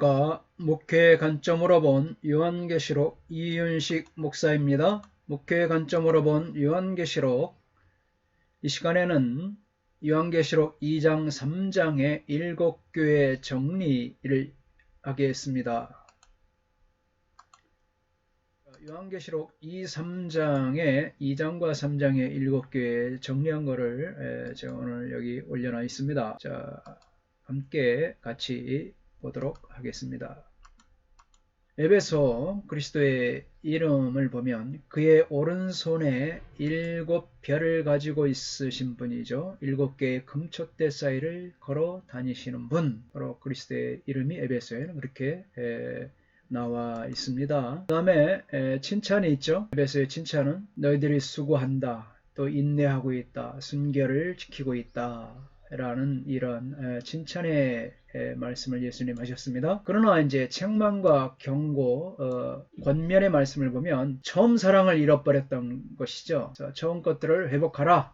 안녕하십니까. 목회의 관점으로 본 요한계시록 이윤식 목사입니다. 목회의 관점으로 본 요한계시록, 이 시간에는 요한계시록 2장 3장의 7교회 정리를 하겠습니다. 요한계시록 2장과 3장의 7교회 정리한 거를 제가 오늘 여기 올려놔 있습니다. 자, 함께 같이 보도록 하겠습니다. 에베소 그리스도의 이름을 보면 그의 오른손에 7별을 가지고 있으신 분이죠. 7개의 금촛대 사이를 걸어 다니시는 분, 바로 그리스도의 이름이 에베소에는 그렇게 나와 있습니다. 그 다음에 칭찬이 있죠. 에베소의 칭찬은 너희들이 수고한다, 또 인내하고 있다, 순결을 지키고 있다 라는 이런 칭찬의 말씀을 예수님 하셨습니다. 그러나 이제 책망과 경고, 권면의 말씀을 보면 처음 사랑을 잃어버렸던 것이죠. 처음 것들을 회복하라,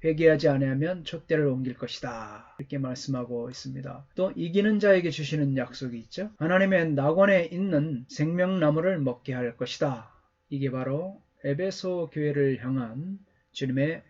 회개하지 아니하면 촛대를 옮길 것이다, 이렇게 말씀하고 있습니다. 또 이기는 자에게 주시는 약속이 있죠. 하나님의 낙원에 있는 생명나무를 먹게 할 것이다. 이게 바로 에베소 교회를 향한 주님의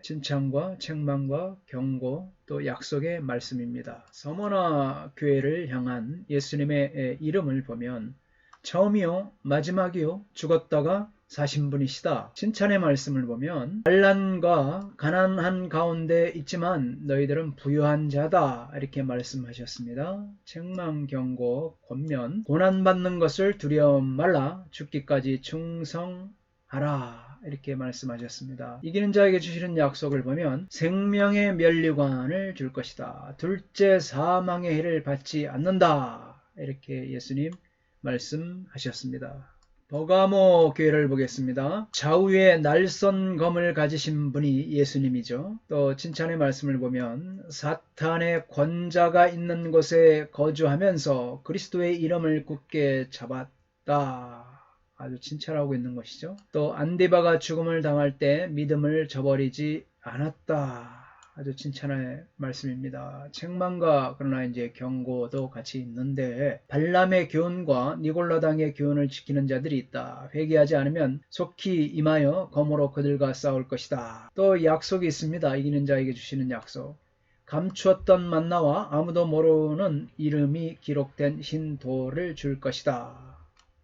칭찬과 책망과 경고, 또 약속의 말씀입니다. 서머나 교회를 향한 예수님의 이름을 보면 처음이요 마지막이요 죽었다가 사신 분이시다. 칭찬의 말씀을 보면 환난과 가난한 가운데 있지만 너희들은 부유한 자다, 이렇게 말씀하셨습니다. 책망, 경고, 권면, 고난받는 것을 두려워 말라, 죽기까지 충성하라, 이렇게 말씀하셨습니다. 이기는 자에게 주시는 약속을 보면 생명의 면류관을 줄 것이다. 둘째 사망의 해를 받지 않는다, 이렇게 예수님 말씀하셨습니다. 버가모 교회를 보겠습니다. 좌우에 날선 검을 가지신 분이 예수님이죠. 또 칭찬의 말씀을 보면 사탄의 권자가 있는 곳에 거주하면서 그리스도의 이름을 굳게 잡았다, 아주 칭찬하고 있는 것이죠. 또 안디바가 죽음을 당할 때 믿음을 저버리지 않았다, 아주 칭찬의 말씀입니다. 책망과 그러나 이제 경고도 같이 있는데 발람의 교훈과 니골라당의 교훈을 지키는 자들이 있다. 회개하지 않으면 속히 임하여 검으로 그들과 싸울 것이다. 또 약속이 있습니다. 이기는 자에게 주시는 약속. 감추었던 만나와 아무도 모르는 이름이 기록된 흰 돌을 줄 것이다.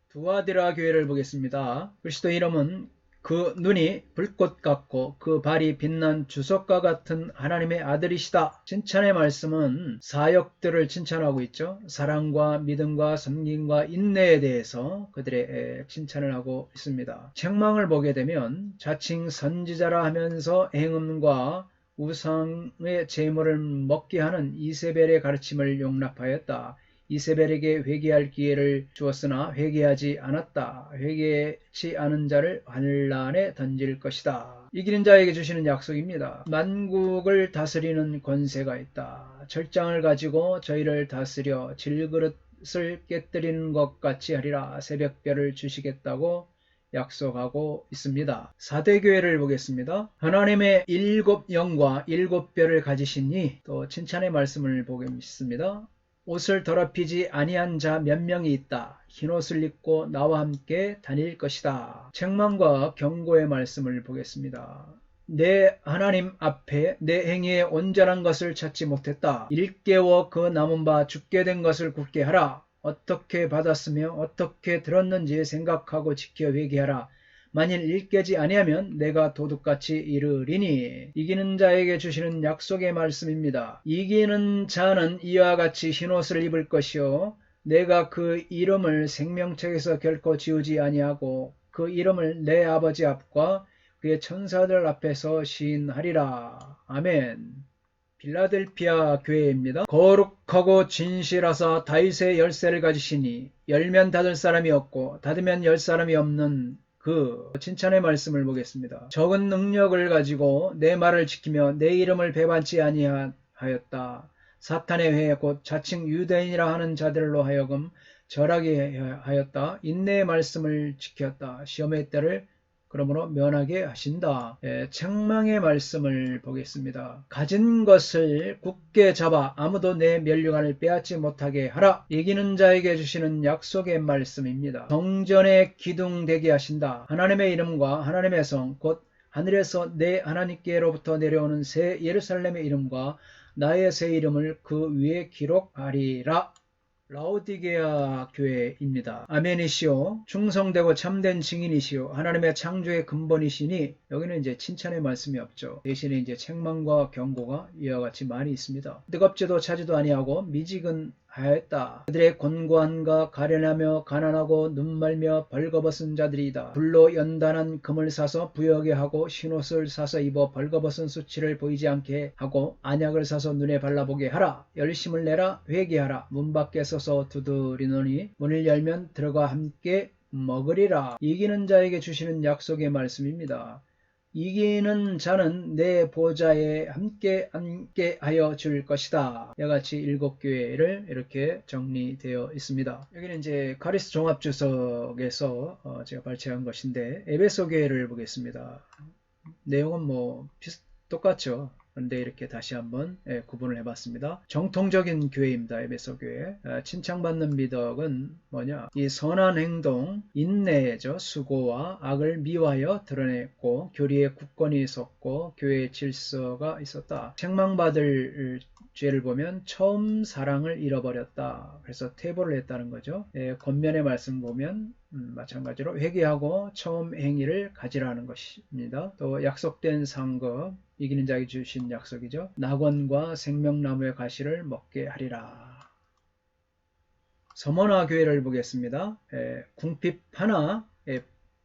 두아디라 교회를 보겠습니다. 그리스도 이름은 그 눈이 불꽃 같고 그 발이 빛난 주석과 같은 하나님의 아들이시다. 칭찬의 말씀은 사역들을 칭찬하고 있죠. 사랑과 믿음과 섬김과 인내에 대해서 그들의 칭찬을 하고 있습니다. 책망을 보게 되면 자칭 선지자라 하면서 행음과 우상의 제물을 먹게 하는 이세벨의 가르침을 용납하였다. 이세벨에게 회개할 기회를 주었으나 회개하지 않았다. 회개치 않은 자를 환난에 던질 것이다. 이기는 자에게 주시는 약속입니다. 만국을 다스리는 권세가 있다. 철장을 가지고 저희를 다스려 질그릇을 깨뜨리는 것 같이 하리라. 새벽별을 주시겠다고 약속하고 있습니다. 사대교회를 보겠습니다. 하나님의 7영과 7별을 가지시니, 또 칭찬의 말씀을 보겠습니다. 옷을 더럽히지 아니한 자 몇 명이 있다. 흰옷을 입고 나와 함께 다닐 것이다. 책망과 경고의 말씀을 보겠습니다. 내 하나님 앞에 내 행위에 온전한 것을 찾지 못했다. 일깨워 그 남은 바 죽게 된 것을 굳게 하라. 어떻게 받았으며 어떻게 들었는지 생각하고 지켜 회개하라. 만일 일깨지 아니하면 내가 도둑같이 이르리니. 이기는 자에게 주시는 약속의 말씀입니다. 이기는 자는 이와 같이 흰옷을 입을 것이요 내가 그 이름을 생명책에서 결코 지우지 아니하고 그 이름을 내 아버지 앞과 그의 천사들 앞에서 시인하리라. 아멘. 빌라델피아 교회입니다. 거룩하고 진실하사 다윗의 열쇠를 가지시니 열면 닫을 사람이 없고 닫으면 열 사람이 없는 그 칭찬의 말씀을 보겠습니다. 적은 능력을 가지고 내 말을 지키며 내 이름을 배반치 아니하였다. 사탄의 회 곧 자칭 유대인이라 하는 자들로 하여금 절하게 하였다. 인내의 말씀을 지켰다. 시험의 때를 그러므로 면하게 하신다. 책망의 말씀을 보겠습니다. 가진 것을 굳게 잡아 아무도 내 면류관을 빼앗지 못하게 하라. 이기는 자에게 주시는 약속의 말씀입니다. 성전에 기둥되게 하신다. 하나님의 이름과 하나님의 성 곧 하늘에서 내 하나님께로부터 내려오는 새 예루살렘의 이름과 나의 새 이름을 그 위에 기록하리라. 라오디게아 교회입니다. 아멘이시오. 충성되고 참된 증인이시오. 하나님의 창조의 근본이시니 여기는 이제 칭찬의 말씀이 없죠. 대신에 이제 책망과 경고가 이와 같이 많이 있습니다. 뜨겁지도 차지도 아니하고 미지근하였다. 그들의 곤고함과 가련하며 가난하고 눈말며 벌거벗은 자들이다. 불로 연단한 금을 사서 부여하게 하고 흰옷을 사서 입어 벌거벗은 수치를 보이지 않게 하고 안약을 사서 눈에 발라보게 하라. 열심을 내라. 회개하라. 문 밖에 서서 두드리노니 문을 열면 들어가 함께 먹으리라. 이기는 자에게 주시는 약속의 말씀입니다. 이기는 자는 내 보좌에 함께 하여 줄 것이다. 이같이 7교회를 이렇게 정리되어 있습니다. 여기는 이제 카리스 종합주석에서 제가 발췌한 것인데 에베소 교회를 보겠습니다. 내용은 똑같죠. 그런데 이렇게 다시 한번 구분을 해봤습니다. 정통적인 교회입니다. 에베소 교회. 칭찬받는 미덕은 뭐냐? 이 선한 행동, 인내죠. 수고와 악을 미워하여 드러냈고 교리에 굳건히 섰고 교회의 질서가 있었다. 책망받을 죄를 보면 처음 사랑을 잃어버렸다. 그래서 퇴보를 했다는 거죠. 겉면의 말씀 보면 마찬가지로 회개하고 처음 행위를 가지라는 것입니다. 또 약속된 상급, 이기는 자에게 주신 약속이죠. 낙원과 생명나무의 가시를 먹게 하리라. 서머나 교회를 보겠습니다. 궁핍 하나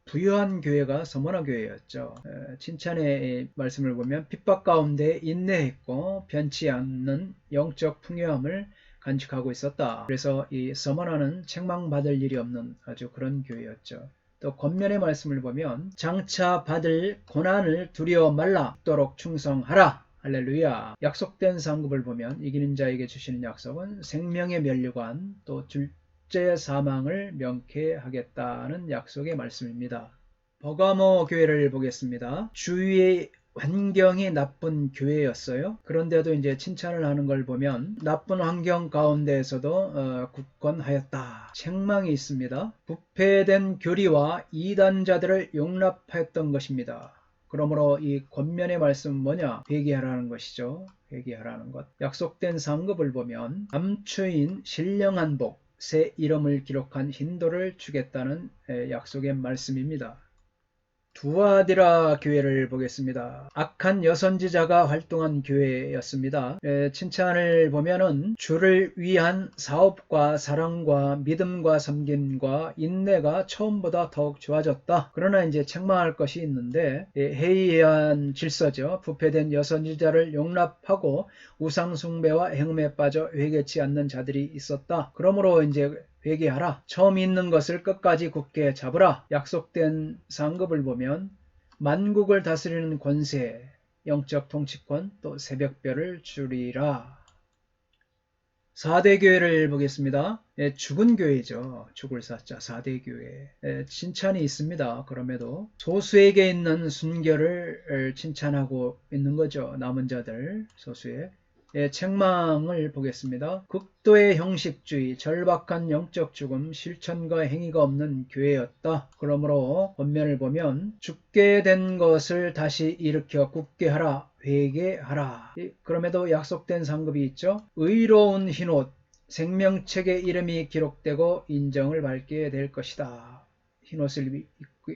부유한 교회가 서머나 교회였죠. 칭찬의 말씀을 보면 핍박 가운데 인내했고 변치 않는 영적 풍요함을 간직하고 있었다. 그래서 이 서머나는 책망받을 일이 없는 아주 그런 교회였죠. 또 겉면의 말씀을 보면 장차 받을 고난을 두려워 말라도록 충성하라. 할렐루야. 약속된 상급을 보면 이기는 자에게 주시는 약속은 생명의 면류관 또 둘째 사망을 명쾌하겠다는 약속의 말씀입니다. 버가모 교회를 보겠습니다. 주위의 환경이 나쁜 교회였어요. 그런데도 이제 칭찬을 하는 걸 보면 나쁜 환경 가운데에서도 굳건하였다. 책망이 있습니다. 부패된 교리와 이단자들을 용납하였던 것입니다. 그러므로 이 겉면의 말씀은 뭐냐? 회개하라는 것이죠. 회개하라는 것. 약속된 상급을 보면 감추인 신령한 복, 새 이름을 기록한 힌도를 주겠다는 약속의 말씀입니다. 두아디라 교회를 보겠습니다. 악한 여선지자가 활동한 교회였습니다. 칭찬을 보면은 주를 위한 사업과 사랑과 믿음과 섬김과 인내가 처음보다 더욱 좋아졌다. 그러나 이제 책망할 것이 있는데 해이한 질서죠. 부패된 여선지자를 용납하고 우상숭배와 행음에 빠져 회개치 않는 자들이 있었다. 그러므로 이제 회개하라. 처음 있는 것을 끝까지 굳게 잡으라. 약속된 상급을 보면 만국을 다스리는 권세, 영적 통치권, 또 새벽별을 주리라. 4대 교회를 보겠습니다. 죽은 교회죠. 죽을 사자 4대 교회. 칭찬이 있습니다. 그럼에도 소수에게 있는 순결을 칭찬하고 있는 거죠. 남은 자들 소수의. 책망을 보겠습니다. 극도의 형식주의, 절박한 영적 죽음, 실천과 행위가 없는 교회였다. 그러므로 본면을 보면 죽게 된 것을 다시 일으켜 굳게 하라, 회개하라. 그럼에도 약속된 상급이 있죠. 의로운 흰옷, 생명책의 이름이 기록되고 인정을 받게 될 것이다. 흰옷을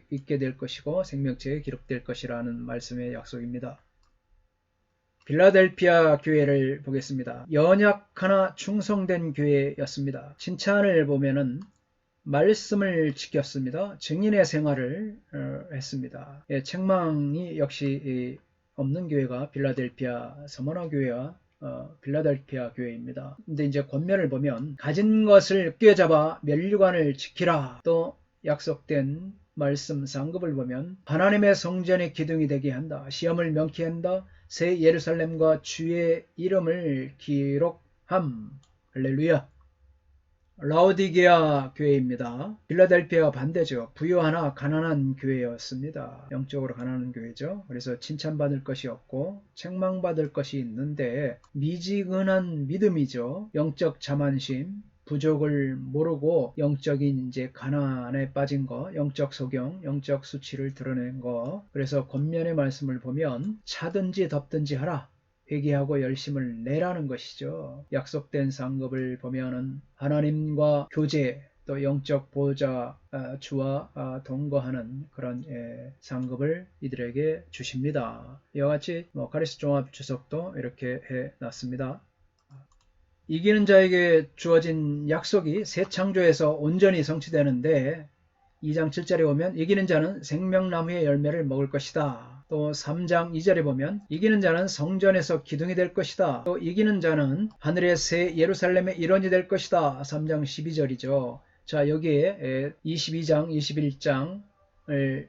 입게 될 것이고 생명책에 기록될 것이라는 말씀의 약속입니다. 빌라델피아 교회를 보겠습니다. 연약하나 충성된 교회였습니다. 칭찬을 보면은 말씀을 지켰습니다. 증인의 생활을 했습니다. 책망이 역시 없는 교회가 빌라델피아 서머나 교회와 빌라델피아 교회입니다. 근데 이제 권면을 보면 가진 것을 꿰잡아 면류관을 지키라. 또 약속된 말씀 상급을 보면 하나님의 성전의 기둥이 되게 한다. 시험을 명쾌한다. 새 예루살렘과 주의 이름을 기록함. 할렐루야. 라오디게아 교회입니다. 필라델피아와 반대죠. 부유하나 가난한 교회였습니다. 영적으로 가난한 교회죠. 그래서 칭찬받을 것이 없고 책망받을 것이 있는데 미지근한 믿음이죠. 영적 자만심, 부족을 모르고 영적인 이제 가난에 빠진 거, 영적 소경, 영적 수치를 드러낸 거. 그래서 권면의 말씀을 보면 차든지 덥든지 하라. 회개하고 열심을 내라는 것이죠. 약속된 상급을 보면은 하나님과 교제, 또 영적 보호자 주와 동거하는 그런 상급을 이들에게 주십니다. 이와 같이 카리스 종합 주석도 이렇게 해놨습니다. 이기는 자에게 주어진 약속이 새 창조에서 온전히 성취되는데 2장 7절에 보면 이기는 자는 생명나무의 열매를 먹을 것이다. 또 3장 2절에 보면 이기는 자는 성전에서 기둥이 될 것이다. 또 이기는 자는 하늘의 새 예루살렘의 일원이 될 것이다. 3장 12절이죠. 자, 여기에 22장 21장을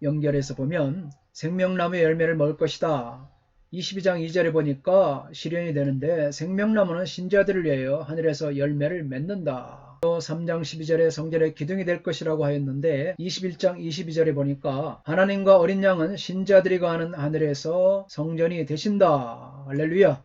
연결해서 보면 생명나무의 열매를 먹을 것이다. 22장 2절에 보니까 실현이 되는데 생명나무는 신자들을 위하여 하늘에서 열매를 맺는다. 또 3장 12절에 성전의 기둥이 될 것이라고 하였는데 21장 22절에 보니까 하나님과 어린 양은 신자들이 거하는 하늘에서 성전이 되신다. 할렐루야.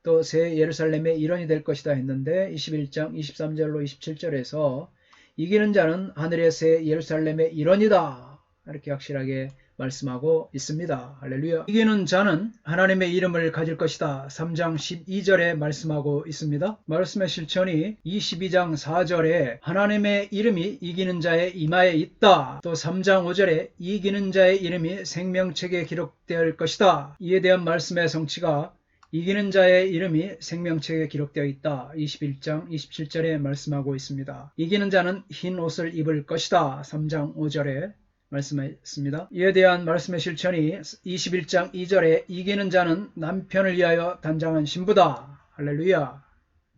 또 새 예루살렘의 일원이 될 것이다 했는데 21장 23절로 27절에서 이기는 자는 하늘의 새 예루살렘의 일원이다. 이렇게 확실하게 말씀하고 있습니다. 할렐루야. 이기는 자는 하나님의 이름을 가질 것이다. 3장 12절에 말씀하고 있습니다. 말씀의 실천이 22장 4절에 하나님의 이름이 이기는 자의 이마에 있다. 또 3장 5절에 이기는 자의 이름이 생명책에 기록될 것이다. 이에 대한 말씀의 성취가 이기는 자의 이름이 생명책에 기록되어 있다. 21장 27절에 말씀하고 있습니다. 이기는 자는 흰 옷을 입을 것이다. 3장 5절에 말씀했습니다. 이에 대한 말씀의 실천이 21장 2절에 이기는 자는 남편을 위하여 단장한 신부다. 할렐루야.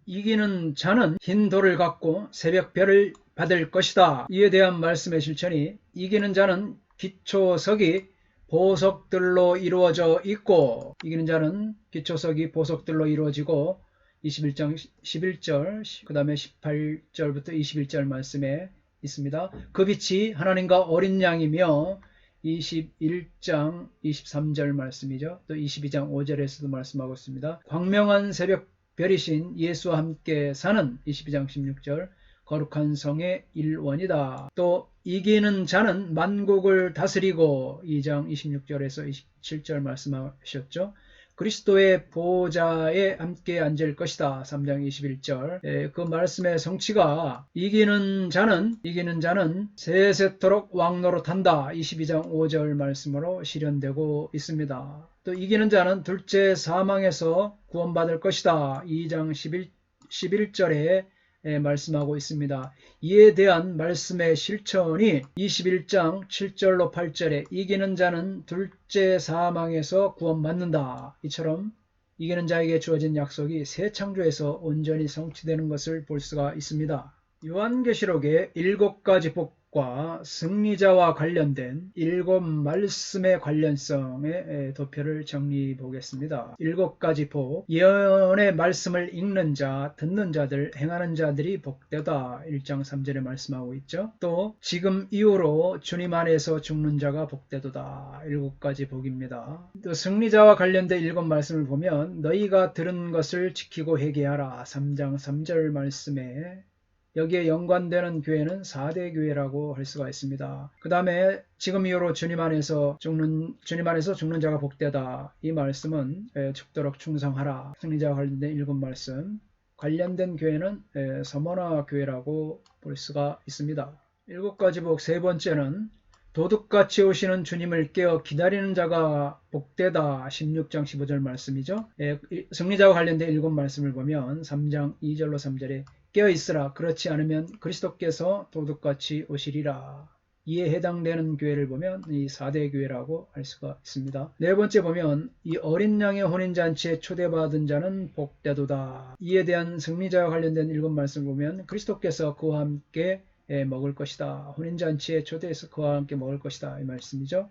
이기는 자는 흰 돌을 갖고 새벽별을 받을 것이다. 이에 대한 말씀의 실천이 이기는 자는 기초석이 보석들로 이루어져 있고 이기는 자는 기초석이 보석들로 이루어지고 21장 11절 그 다음에 18절부터 21절 말씀에 있습니다. 그 빛이 하나님과 어린 양이며 21장 23절 말씀이죠. 또 22장 5절에서도 말씀하고 있습니다. 광명한 새벽 별이신 예수와 함께 사는 22장 16절 거룩한 성의 일원이다. 또 이기는 자는 만국을 다스리고 2장 26절에서 27절 말씀하셨죠. 그리스도의 보좌에 함께 앉을 것이다. 3장 21절. 그 말씀의 성취가 이기는 자는 세세토록 왕노릇한다. 22장 5절 말씀으로 실현되고 있습니다. 또 이기는 자는 둘째 사망에서 구원받을 것이다. 2장 11절에 말씀하고 있습니다. 이에 대한 말씀의 실천이 21장 7절로 8절에 이기는 자는 둘째 사망에서 구원받는다. 이처럼 이기는 자에게 주어진 약속이 새 창조에서 온전히 성취되는 것을 볼 수가 있습니다. 요한계시록의 7가지 복과 승리자와 관련된 7 말씀의 관련성의 도표를 정리해 보겠습니다. 7가지 복, 예언의 말씀을 읽는 자, 듣는 자들, 행하는 자들이 복되다. 1장 3절에 말씀하고 있죠. 또 지금 이후로 주님 안에서 죽는 자가 복되도다. 7가지 복입니다. 또 승리자와 관련된 7 말씀을 보면 너희가 들은 것을 지키고 회개하라. 3장 3절 말씀에 여기에 연관되는 교회는 4대 교회라고 할 수가 있습니다. 그 다음에 지금 이후로 주님 안에서 죽는 자가 복되다. 이 말씀은 죽도록 충성하라. 승리자와 관련된 7 말씀. 관련된 교회는 서머나 교회라고 볼 수가 있습니다. 7가지 복 세 번째는 도둑같이 오시는 주님을 깨어 기다리는 자가 복되다. 16장 15절 말씀이죠. 승리자와 관련된 7 말씀을 보면 3장 2절로 3절에 깨어있으라. 그렇지 않으면 그리스도께서 도둑같이 오시리라. 이에 해당되는 교회를 보면 이 4대 교회라고 할 수가 있습니다. 네 번째 보면 이 어린 양의 혼인잔치에 초대받은 자는 복되도다. 이에 대한 승리자와 관련된 7 말씀을 보면 그리스도께서 그와 함께 먹을 것이다. 혼인잔치에 초대해서 그와 함께 먹을 것이다. 이 말씀이죠.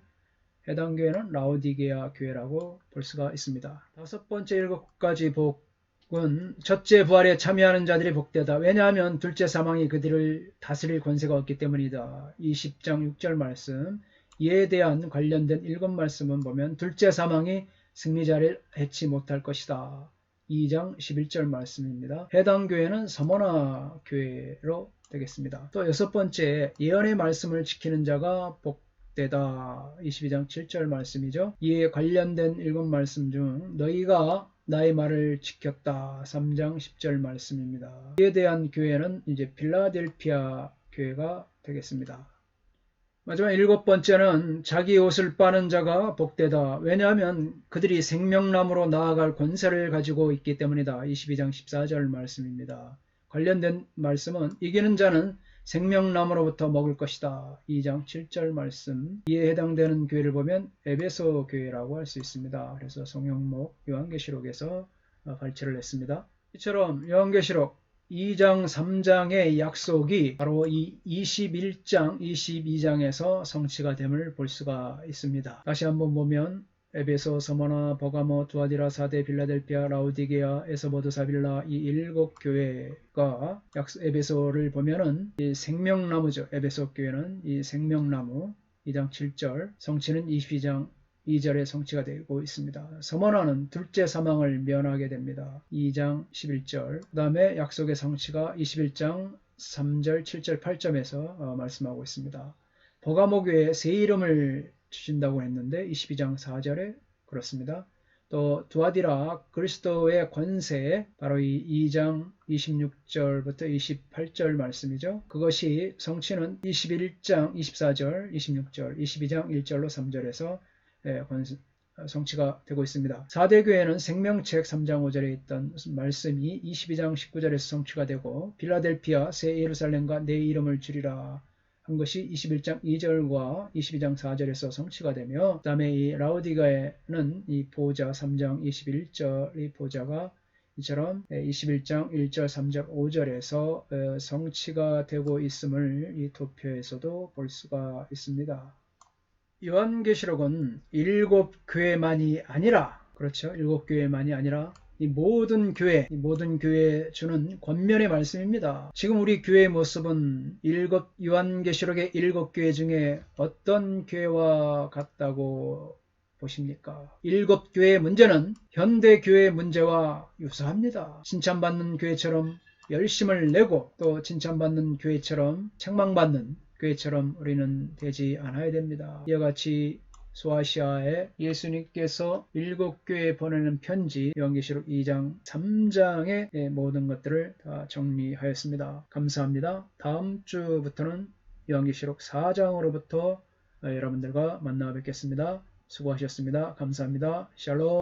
해당 교회는 라오디게아 교회라고 볼 수가 있습니다. 5번째 7가지 복 군 첫째 부활에 참여하는 자들이 복되다. 왜냐하면 둘째 사망이 그들을 다스릴 권세가 없기 때문이다. 20장 6절 말씀. 이에 대한 관련된 7 말씀은 보면 둘째 사망이 승리자를 해치 못할 것이다. 2장 11절 말씀입니다. 해당 교회는 서머나 교회로 되겠습니다. 또 6번째, 예언의 말씀을 지키는 자가 복되다. 22장 7절 말씀이죠. 이에 관련된 7 말씀 중 너희가 나의 말을 지켰다. 3장 10절 말씀입니다. 이에 대한 교회는 이제 필라델피아 교회가 되겠습니다. 마지막 7번째는 자기 옷을 빠는 자가 복되다. 왜냐하면 그들이 생명나무로 나아갈 권세를 가지고 있기 때문이다. 22장 14절 말씀입니다. 관련된 말씀은 이기는 자는 생명나무로부터 먹을 것이다. 2장 7절 말씀. 이에 해당되는 교회를 보면 에베소 교회라고 할 수 있습니다. 그래서 송영목 요한계시록에서 발췌를 했습니다. 이처럼 요한계시록 2장 3장의 약속이 바로 이 21장 22장에서 성취가 됨을 볼 수가 있습니다. 다시 한번 보면 에베소, 서머나, 버가모, 두아디라, 사데, 빌라델피아, 라우디게아, 에서보드, 사빌라 이 7 교회가 에베소를 보면은 이 생명나무죠. 에베소 교회는 이 생명나무 2장 7절, 성취는 22장 2절에 성취가 되고 있습니다. 서머나는 둘째 사망을 면하게 됩니다. 2장 11절. 그 다음에 약속의 성취가 21장 3절, 7절, 8점에서 말씀하고 있습니다. 버가모 교회에 새 이름을 주신다고 했는데 22장 4절에 그렇습니다. 또 두아디라 그리스도의 권세 바로 이 2장 26절부터 28절 말씀이죠. 그것이 성취는 21장 24절, 26절, 22장 1절로 3절에서 성취가 되고 있습니다. 4대 교회는 생명책 3장 5절에 있던 말씀이 22장 19절에서 성취가 되고 빌라델피아 새 예루살렘과 내 이름을 주리라 한 것이 21장 2절과 22장 4절에서 성취가 되며 그 다음에 이 라우디가에는 이 보좌 3장 21절 이 보좌가 이처럼 21장 1절 3절 5절에서 성취가 되고 있음을 이 도표에서도 볼 수가 있습니다. 요한계시록은 7 교회만이 아니라 그렇죠. 7 교회만이 아니라 이 모든 교회에 주는 권면의 말씀입니다. 지금 우리 교회의 모습은 요한계시록의 7 교회 중에 어떤 교회와 같다고 보십니까? 7 교회의 문제는 현대 교회의 문제와 유사합니다. 칭찬받는 교회처럼 열심을 내고 또 칭찬받는 교회처럼 책망받는 교회처럼 우리는 되지 않아야 됩니다. 이와 같이 소아시아에 예수님께서 7 교회에 보내는 편지 요한계시록 2장 3장의 모든 것들을 다 정리하였습니다. 감사합니다. 다음 주부터는 요한계시록 4장으로부터 여러분들과 만나 뵙겠습니다. 수고하셨습니다. 감사합니다. 샬롬.